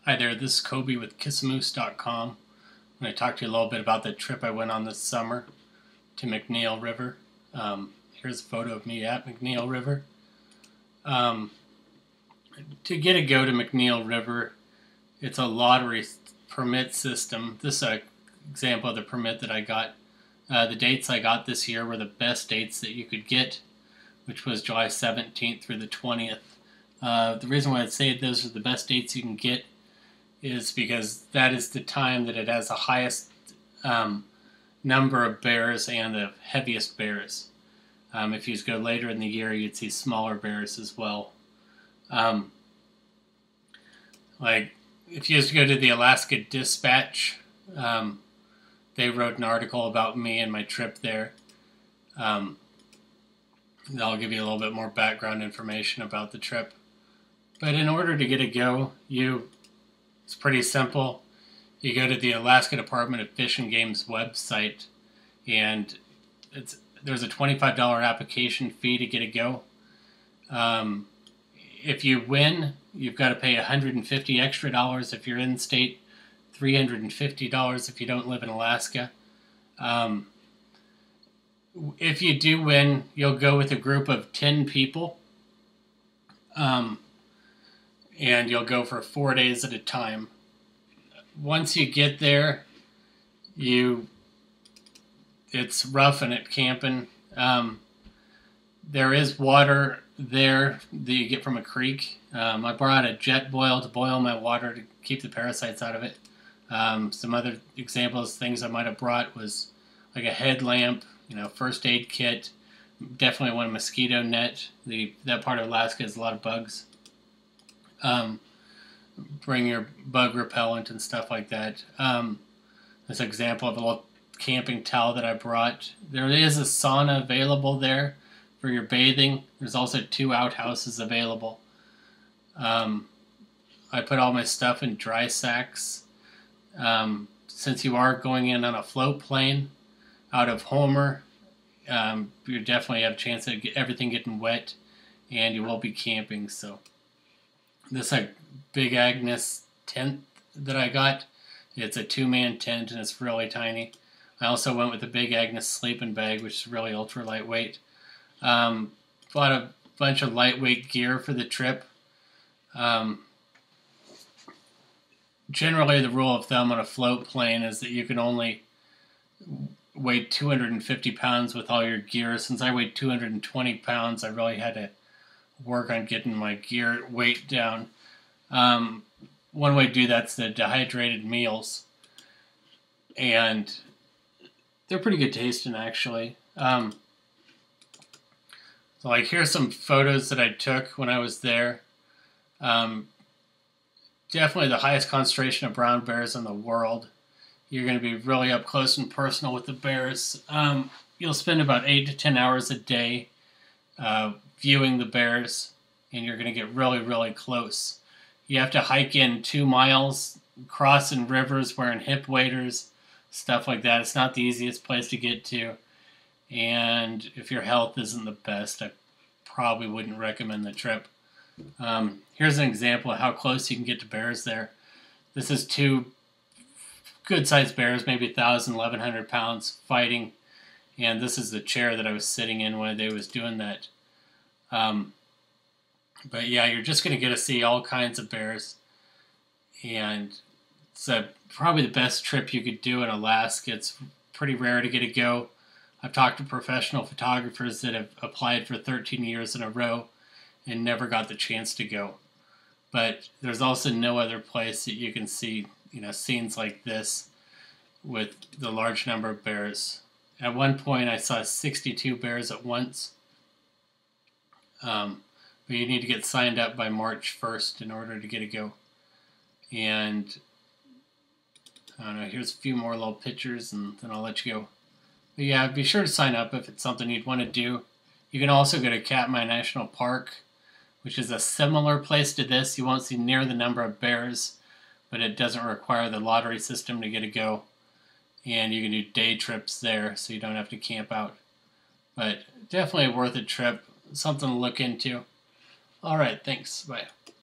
Hi there, this is Kobe with kissamoose.com. I'm going to talk to you a little bit about the trip I went on this summer to McNeil River. Here's a photo of me at McNeil River. To get a go to McNeil River, it's a lottery permit system. This is an example of the permit that I got. The dates I got this year were the best dates that you could get, which was July 17th through the 20th. The reason why I'd say those are the best dates you can get is because that is the time that it has the highest number of bears and the heaviest bears. If you go later in the year, you'd see smaller bears as well. Like if you just go to the Alaska Dispatch, they wrote an article about me and my trip there. I'll give you a little bit more background information about the trip. But in order to get a go, it's pretty simple. You go to the Alaska Department of Fish and Game's website, and there's a $25 application fee to get a go. If you win, you've got to pay $150 extra if you're in state, $350 if you don't live in Alaska. If you do win, you'll go with a group of 10 people. And you'll go for 4 days at a time. Once you get there, it's roughing it camping. There is water there that you get from a creek. I brought a jet boil to boil my water to keep the parasites out of it. Some other examples, things I might have brought was like a headlamp, first aid kit. Definitely want a mosquito net. That part of Alaska has a lot of bugs. Bring your bug repellent and stuff like that. This example of a little camping towel that I brought. There is a sauna available there for your bathing. There's also 2 outhouses available. I put all my stuff in dry sacks. Since you are going in on a float plane out of Homer, you definitely have a chance of everything getting wet, and you will be camping. So this Big Agnes tent that I got, it's a 2-man tent and it's really tiny. I also went with the Big Agnes sleeping bag, which is really ultra lightweight. Bought a bunch of lightweight gear for the trip. Generally, the rule of thumb on a float plane is that you can only weigh 250 pounds with all your gear. Since I weighed 220 pounds, I really had to work on getting my gear weight down. One way to do that's the dehydrated meals, and they're pretty good tasting actually. So like here's some photos that I took when I was there. Definitely the highest concentration of brown bears in the world. You're going to be really up close and personal with the bears. You'll spend about 8 to 10 hours a day viewing the bears, and you're going to get really, really close. You have to hike in 2 miles, crossing rivers, wearing hip waders, stuff like that. It's not the easiest place to get to. And if your health isn't the best, I probably wouldn't recommend the trip. Here's an example of how close you can get to bears there. This is 2 good-sized bears, maybe 1,000, 1,100 pounds, fighting. And this is the chair that I was sitting in when they was doing that. But yeah, you're just going to get to see all kinds of bears. And it's probably the best trip you could do in Alaska. It's pretty rare to get a go. I've talked to professional photographers that have applied for 13 years in a row and never got the chance to go. But there's also no other place that you can see, scenes like this with the large number of bears. At one point, I saw 62 bears at once. But you need to get signed up by March 1st in order to get a go. And I don't know, here's a few more little pictures and then I'll let you go. But yeah, be sure to sign up if it's something you'd want to do. You can also go to Katmai National Park, which is a similar place to this. You won't see near the number of bears, but it doesn't require the lottery system to get a go. And you can do day trips there so you don't have to camp out. But definitely worth a trip, something to look into. All right, thanks. Bye.